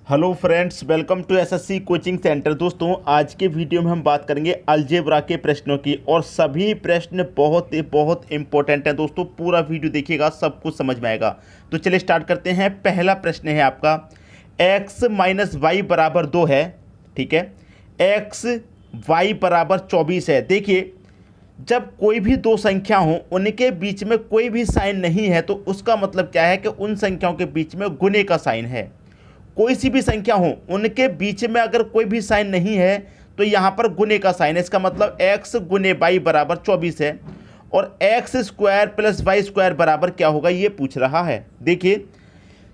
Hello friends, welcome to SSC coaching centre. दोस्तों, आज के वीडियो में हम बात करेंगे अलजेब्रा के प्रश्नों की और सभी प्रश्न बहुत इंपॉर्टेंट हैं। दोस्तों, पूरा वीडियो देखिएगा, सब कुछ समझ में आएगा। तो चलिए स्टार्ट करते हैं। पहला प्रश्न है आपका, x माइनस वाई बराबर 2 है। ठीक है, x y बराबर 24 है। देखिए, जब कोई भी दो संख्या हो उनके बीच में कोई भी साइन नहीं है तो उसका मतलब क्या है कि उन संख्याओं के बीच में गुने का साइन है। कोई सी भी संख्या हो उनके बीच में अगर कोई भी साइन नहीं है तो यहाँ पर गुने का साइन है। इसका मतलब x गुने वाई बराबर 24 है और X square plus Y square बराबर क्या होगा ये पूछ रहा है। देखिए,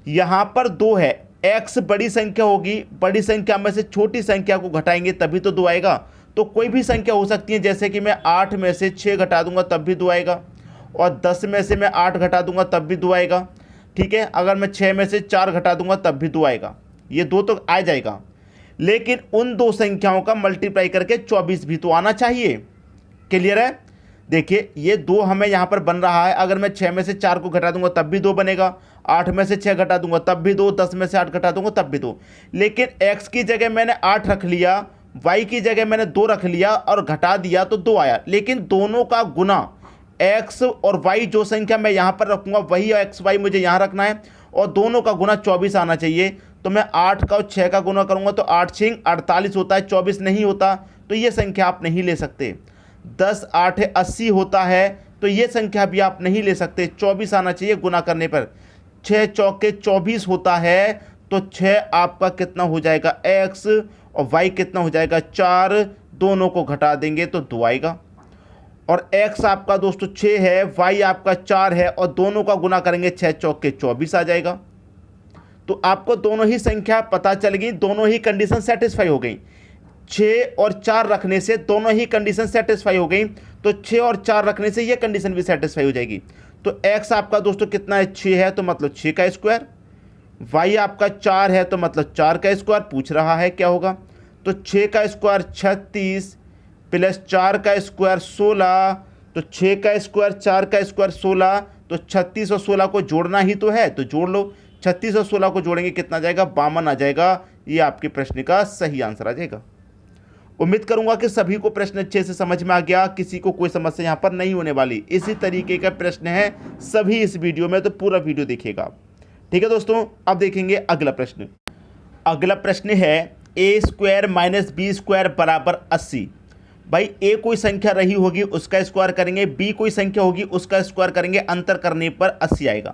यहाँ पर 2 है, x बड़ी संख्या होगी, बड़ी संख्या में से छोटी संख्या को घटाएंगे तभी तो 2 आएगा। तो कोई भी संख्या हो सकती है, जैसे कि मैं 8 में से 6 घटा दूंगा तब भी 2 आएगा और 10 में से मैं 8 घटा दूंगा तब भी 2 आएगा। ठीक है, अगर मैं 6 में से 4 घटा दूंगा तब भी 2 आएगा। ये 2 तो आ जाएगा, लेकिन उन दो संख्याओं का मल्टीप्लाई करके 24 भी तो आना चाहिए। क्लियर है? देखिए, ये 2 हमें यहाँ पर बन रहा है। अगर मैं 6 में से 4 को घटा दूंगा तब भी 2 बनेगा, 8 में से 6 घटा दूंगा तब भी 2, 10 में से 8 घटा दूंगा तब भी 2। लेकिन x की जगह मैंने 8 रख लिया, y की जगह मैंने 2 रख लिया और घटा दिया तो 2 आया। लेकिन दोनों का गुना x और y, जो संख्या मैं यहाँ पर रखूँगा वही x y मुझे यहाँ रखना है और दोनों का गुना 24 आना चाहिए। तो मैं 8 का और 6 का गुना करूँगा तो 8 6 48 होता है, 24 नहीं होता। तो ये संख्या आप नहीं ले सकते। 10 8 80 होता है, तो ये संख्या भी आप नहीं ले सकते। 24 आना चाहिए गुना करने पर। 6 चौके 24 होता है, तो 6 आपका कितना हो जाएगा x और y कितना हो जाएगा 4। दोनों को घटा देंगे तो 2 आएगा और x आपका दोस्तों 6 है, y आपका 4 है और दोनों का गुना करेंगे 6 चौके 24 आ जाएगा। तो आपको दोनों ही संख्या पता चल गई, दोनों ही कंडीशन सेटिस्फाई हो गई। 6 और 4 रखने से दोनों ही कंडीशन सेटिस्फाई हो गई, तो 6 और 4 रखने से ये कंडीशन भी सेटिस्फाई हो जाएगी। तो x आपका दोस्तों कितना है 6 है, तो मतलब 6 का स्क्वायर। y आपका 4 है तो मतलब 4 का स्क्वायर। पूछ रहा है क्या होगा, तो 6 का स्क्वायर 36 प्लस 4 का स्क्वायर 16। तो 6 का स्क्वायर 4 का स्क्वायर 16, तो 36 और 16 को जोड़ना ही तो है, तो जोड़ लो। 36 और 16 को जोड़ेंगे कितना आ जाएगा 52 आ जाएगा। ये आपके प्रश्न का सही आंसर आ जाएगा। उम्मीद करूंगा कि सभी को प्रश्न अच्छे से समझ में आ गया, किसी को कोई समस्या यहाँ पर नहीं होने वाली। इसी तरीके का प्रश्न है सभी इस वीडियो में, तो पूरा वीडियो देखिएगा। ठीक है दोस्तों, अब देखेंगे अगला प्रश्न। अगला प्रश्न है ए स्क्वायर माइनस बी स्क्वायर बराबर 80। भाई, ए कोई संख्या रही होगी उसका स्क्वायर करेंगे, बी कोई संख्या होगी उसका स्क्वायर करेंगे, अंतर करने पर 80 आएगा।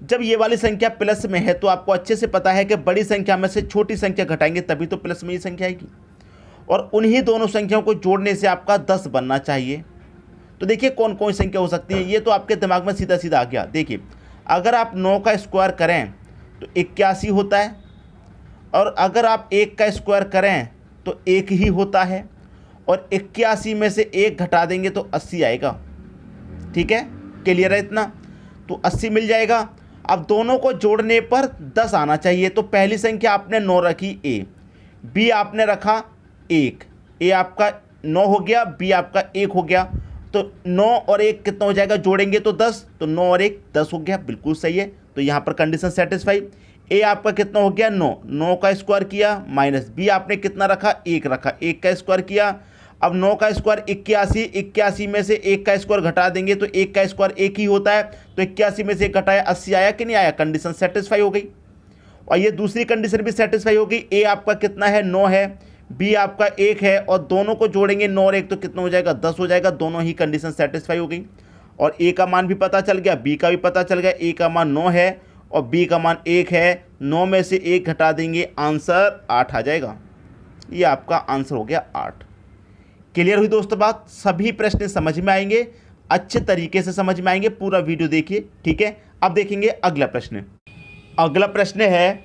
जब ये वाली संख्या प्लस में है तो आपको अच्छे से पता है कि बड़ी संख्या में से छोटी संख्या घटाएंगे तभी तो प्लस में ये संख्या आएगी और उन्हीं दोनों संख्याओं को जोड़ने से आपका 10 बनना चाहिए। तो देखिए कौन कौन संख्या हो सकती है, ये तो आपके दिमाग में सीधा सीधा आ गया। देखिए, अगर आप 9 का स्क्वायर करें तो 81 होता है और अगर आप 1 का स्क्वायर करें तो 1 ही होता है और 81 में से 1 घटा देंगे तो 80 आएगा। ठीक है, क्लियर है इतना? तो 80 मिल जाएगा। अब दोनों को जोड़ने पर 10 आना चाहिए। तो पहली संख्या आपने 9 रखी a, b आपने रखा 1, a आपका 9 हो गया, b आपका 1 हो गया। तो 9 और 1 कितना हो जाएगा, जोड़ेंगे तो 10, तो 9 और 1 10 हो गया। बिल्कुल सही है, तो यहाँ पर कंडीशन सेटिस्फाई। a आपका कितना हो गया 9, 9 का स्क्वायर किया माइनस b आपने कितना रखा 1 रखा, 1 का स्क्वायर किया। अब 9 का स्क्वायर 81, 81 में से 1 का स्क्वायर घटा देंगे तो 1 का स्क्वायर 1 ही होता है। तो 81 में से 1 घटाया 80 आया कि नहीं आया, कंडीशन सेटिस्फाई हो गई। और ये दूसरी कंडीशन भी सेटिस्फाई हो गई। ए आपका कितना है 9 है, बी आपका 1 है और दोनों को जोड़ेंगे 9 और 1 तो कितना हो जाएगा 10 हो जाएगा। दोनों ही कंडीशन सेटिस्फाई हो गई और ए का मान भी पता चल गया, बी का भी पता चल गया। ए का मान 9 है और बी का मान 1 है। 9 में से 1 घटा देंगे, आंसर 8 आ जाएगा। ये आपका आंसर हो गया 8। क्लियर हुई दोस्तों बात? सभी प्रश्न समझ में आएंगे, अच्छे तरीके से समझ में आएंगे। पूरा वीडियो देखिए। ठीक है, अब देखेंगे अगला प्रश्न। अगला प्रश्न है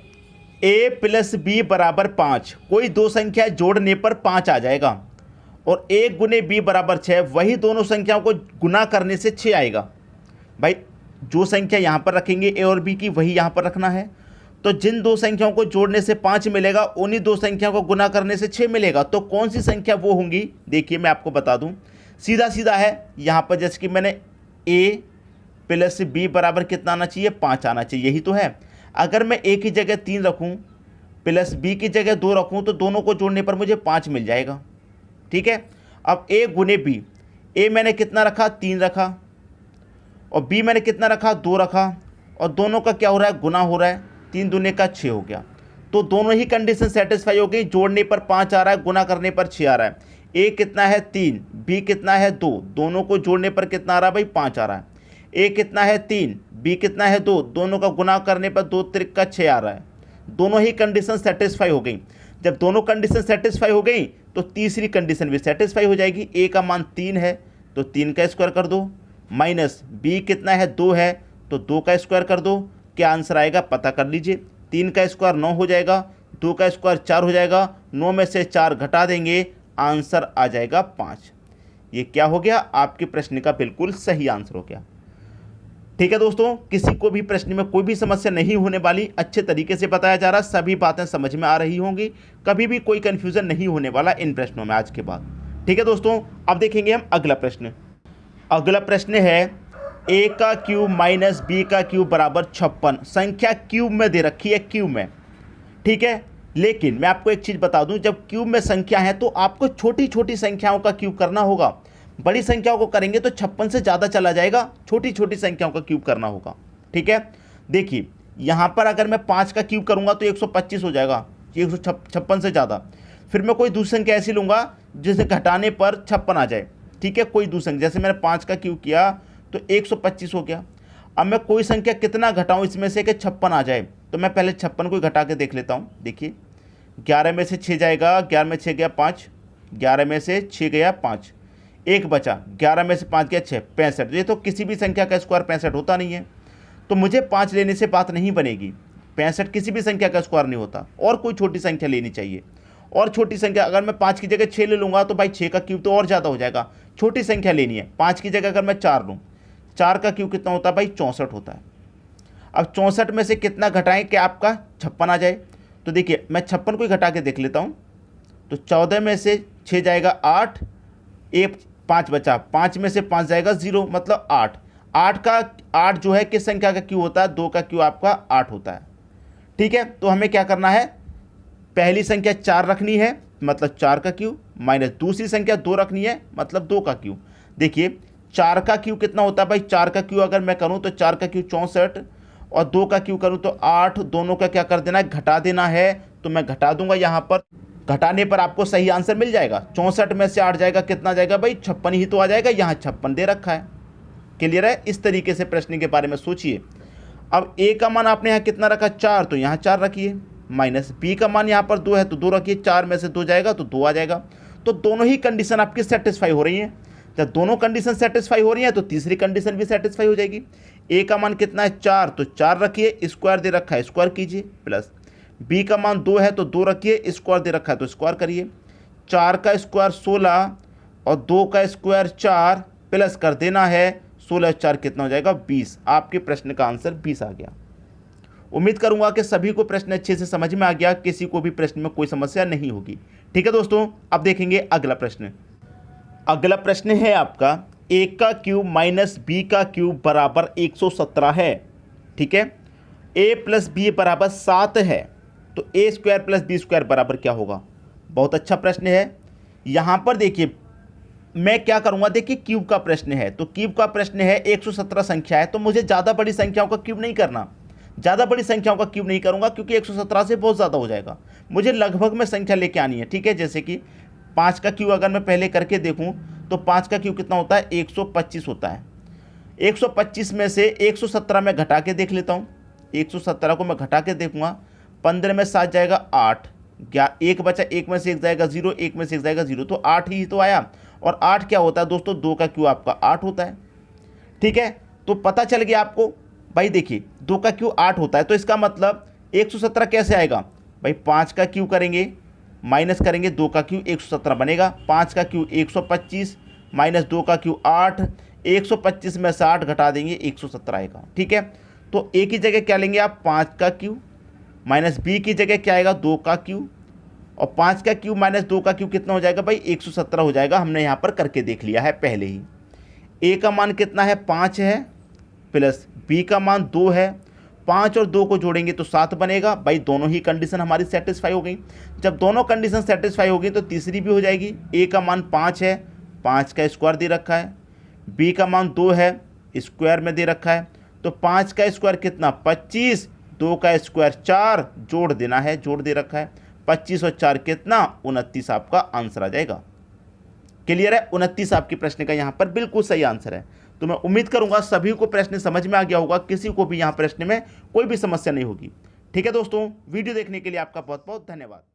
a प्लस बी बराबर 5। कोई दो संख्या जोड़ने पर 5 आ जाएगा और 1 गुने b बराबर 6। वही दोनों संख्याओं को गुना करने से 6 आएगा। भाई, जो संख्या यहाँ पर रखेंगे a और b की वही यहाँ पर रखना है। तो जिन दो संख्याओं को जोड़ने से 5 मिलेगा उन्हीं दो संख्याओं को गुना करने से 6 मिलेगा। तो कौन सी संख्या वो होंगी, देखिए मैं आपको बता दूं। सीधा सीधा है, यहाँ पर जैसे कि मैंने a प्लस b बराबर कितना आना चाहिए 5 आना चाहिए, यही तो है। अगर मैं a की जगह 3 रखूँ प्लस बी की जगह 2 रखूँ तो दोनों को जोड़ने पर मुझे 5 मिल जाएगा। ठीक है, अब ए गुने बी, ए मैंने कितना रखा 3 रखा और बी मैंने कितना रखा 2 रखा और दोनों का क्या हो रहा है गुना हो रहा है, 3 दूने का 6 हो गया। तो दोनों ही कंडीशन सेटिस्फाई हो गई, जोड़ने पर 5 आ रहा है, गुना करने पर 6 आ रहा है। ए कितना है 3, बी कितना है 2, दोनों को जोड़ने पर कितना आ रहा है भाई 5 आ रहा है। ए कितना है 3, बी कितना है 2, दोनों का गुना करने पर 2 त्रिक का 6 आ रहा है। दोनों ही कंडीशन सेटिस्फाई हो गई। जब दोनों कंडीशन सेटिस्फाई हो गई तो तीसरी कंडीशन भी सेटिस्फाई हो जाएगी। ए का मान 3 है तो 3 का स्क्वायर कर दो, माइनस बी कितना है 2 है तो 2 का स्क्वायर कर दो। क्या आंसर आएगा पता कर लीजिए। 3 का स्क्वायर 9 हो जाएगा, 2 का स्क्वायर 4 हो जाएगा, 9 में से 4 घटा देंगे, आंसर आ जाएगा 5। ये क्या हो गया, आपके प्रश्न का बिल्कुल सही आंसर हो गया। ठीक है दोस्तों, किसी को भी प्रश्न में कोई भी समस्या नहीं होने वाली, अच्छे तरीके से बताया जा रहा, सभी बातें समझ में आ रही होंगी, कभी भी कोई कंफ्यूजन नहीं होने वाला इन प्रश्नों में आज के बाद। ठीक है दोस्तों, अब देखेंगे हम अगला प्रश्न। अगला प्रश्न है ए का क्यूब माइनस बी का क्यूब बराबर 56। संख्या क्यूब में दे रखी है, क्यूब में। ठीक है, लेकिन मैं आपको एक चीज़ बता दूं, जब क्यूब में संख्या है तो आपको छोटी छोटी संख्याओं का क्यूब करना होगा। बड़ी संख्याओं को करेंगे तो 56 से ज़्यादा चला जाएगा, छोटी छोटी संख्याओं का क्यूब करना होगा। ठीक है, देखिए यहाँ पर अगर मैं 5 का क्यूब करूँगा तो 125 हो जाएगा, 156 से ज़्यादा। फिर मैं कोई दूसरी संख्या ऐसी लूँगा जिसे घटाने पर 56 आ जाए। ठीक है, कोई दूसरी संख्या, जैसे मैंने 5 का क्यूब किया तो 125 हो गया। अब मैं कोई संख्या कितना घटाऊँ इसमें से कि 56 आ जाए, तो मैं पहले 56 को घटा के देख लेता हूँ। देखिए 11 में से 6 जाएगा, 11 में 6 गया 5, 11 में से 6 गया 5, एक बचा, 11 में से 5 गया 6, 65। ये तो किसी भी संख्या का स्क्वायर 65 होता नहीं है, तो मुझे 5 लेने से बात नहीं बनेगी। 65 किसी भी संख्या का स्क्वायर नहीं होता, और कोई छोटी संख्या लेनी चाहिए। और छोटी संख्या अगर मैं 5 की जगह 6 ले लूँगा तो भाई 6 का क्यूब तो और ज़्यादा हो जाएगा। छोटी संख्या लेनी है, 5 की जगह अगर मैं 4 लूँ, 4 का क्यूब कितना होता है भाई 64 होता है। अब 64 में से कितना घटाएं कि आपका 56 आ जाए, तो देखिए मैं 56 को ही घटा के देख लेता हूँ। तो 14 में से 6 जाएगा 8, एक 5 बचा, 5 में से 5 जाएगा 0, मतलब 8। 8 का 8 जो है किस संख्या का क्यूब होता है, 2 का क्यूब आपका 8 होता है। ठीक है, तो हमें क्या करना है, पहली संख्या 4 रखनी है मतलब 4 का क्यूब, माइनस दूसरी संख्या 2 रखनी है मतलब 2 का क्यूब। देखिए 4 का क्यूब कितना होता है भाई, 4 का क्यूब अगर मैं करूं तो 4 का क्यूब 64 और 2 का क्यूब करूं तो 8, दोनों का क्या कर देना है घटा देना है। तो मैं घटा दूंगा, यहाँ पर घटाने पर आपको सही आंसर मिल जाएगा। 64 में से 8 जाएगा, कितना जाएगा भाई 56 ही तो आ जाएगा, यहाँ 56 दे रखा है। क्लियर है, इस तरीके से प्रश्न के बारे में सोचिए। अब ए का मान आपने यहाँ कितना रखा 4, तो यहाँ 4 रखिए, माइनस बी का मान यहाँ पर 2 है तो 2 रखिए, 4 में से 2 जाएगा तो 2 आ जाएगा। तो दोनों ही कंडीशन आपकी सेटिस्फाई हो रही हैं। जब दोनों कंडीशन सेटिस्फाई हो रही हैं तो तीसरी कंडीशन भी सेटिस्फाई हो जाएगी। ए का मान कितना है 4, तो 4 रखिए, स्क्वायर दे रखा है स्क्वायर कीजिए, प्लस बी का मान 2 है तो 2 रखिए, स्क्वायर दे रखा है तो स्क्वायर करिए। 4 का स्क्वायर 16 और 2 का स्क्वायर 4, प्लस कर देना है 16 4 कितना हो जाएगा 20। आपके प्रश्न का आंसर 20 आ गया। उम्मीद करूंगा कि सभी को प्रश्न अच्छे से समझ में आ गया, किसी को भी प्रश्न में कोई समस्या नहीं होगी। ठीक है दोस्तों, अब देखेंगे अगला प्रश्न। अगला प्रश्न है आपका ए का क्यूब माइनस बी का क्यूब बराबर 117 है। ठीक है, ए प्लस बी बराबर 7 है, तो ए स्क्वायर प्लस बी स्क्वायर बराबर क्या होगा। बहुत अच्छा प्रश्न है। यहाँ पर देखिए मैं क्या करूँगा, देखिए क्यूब का प्रश्न है तो क्यूब का प्रश्न है, 117 संख्या है तो मुझे ज़्यादा बड़ी संख्याओं का क्यूब नहीं करना, ज़्यादा बड़ी संख्याओं का क्यूब नहीं करूँगा क्योंकि 117 से बहुत ज़्यादा हो जाएगा। मुझे लगभग में संख्या लेके आनी है। ठीक है, जैसे कि 5 का क्यूब अगर मैं पहले करके देखूँ तो 5 का क्यूब कितना होता है 125 होता है। 125 में से 117 में घटा के देख लेता हूँ, 117 को मैं घटा के देखूँगा, 15 में 7 जाएगा 8, एक बचा, एक में से एक जाएगा 0, एक में से एक जाएगा 0, तो 8 ही तो आया। और 8 क्या होता है दोस्तों, 2 का क्यूब आपका 8 होता है। ठीक है, तो पता चल गया आपको भाई। देखिए 2 का क्यूब 8 होता है, तो इसका मतलब 117 कैसे आएगा भाई, 5 का क्यूब करेंगे माइनस करेंगे 2 का क्यूब 117 बनेगा, 5 का क्यूब 125 माइनस 2 का क्यूब 8, 125 में से 8 घटा देंगे 117 आएगा। ठीक है, तो ए की जगह क्या लेंगे आप 5 का क्यूब, माइनस बी की जगह क्या आएगा 2 का क्यूब, और 5 का क्यूब माइनस 2 का क्यूब कितना हो जाएगा भाई 117 हो जाएगा। हमने यहाँ पर करके देख लिया है पहले ही। ए का मान कितना है 5 है, प्लस बी का मान 2 है, 5 और 2 को जोड़ेंगे तो 7 बनेगा। भाई दोनों ही कंडीशन हमारी सेटिस्फाई हो गई। जब दोनों कंडीशन सेटिस्फाई हो गई तो तीसरी भी हो जाएगी। ए का मान 5 है, 5 का स्क्वायर दे रखा है। बी का मान 2 है, स्क्वायर में दे रखा है। तो 5 का स्क्वायर कितना 25, 2 का स्क्वायर 4, जोड़ देना है, जोड़ दे रखा है। 25 और 4 कितना 29 आपका आंसर आ जाएगा। क्लियर है? 29 आपके प्रश्न का यहाँ पर बिल्कुल सही आंसर है। तो मैं उम्मीद करूंगा सभी को प्रश्न समझ में आ गया होगा, किसी को भी यहाँ प्रश्न में कोई भी समस्या नहीं होगी। ठीक है दोस्तों, वीडियो देखने के लिए आपका बहुत बहुत धन्यवाद।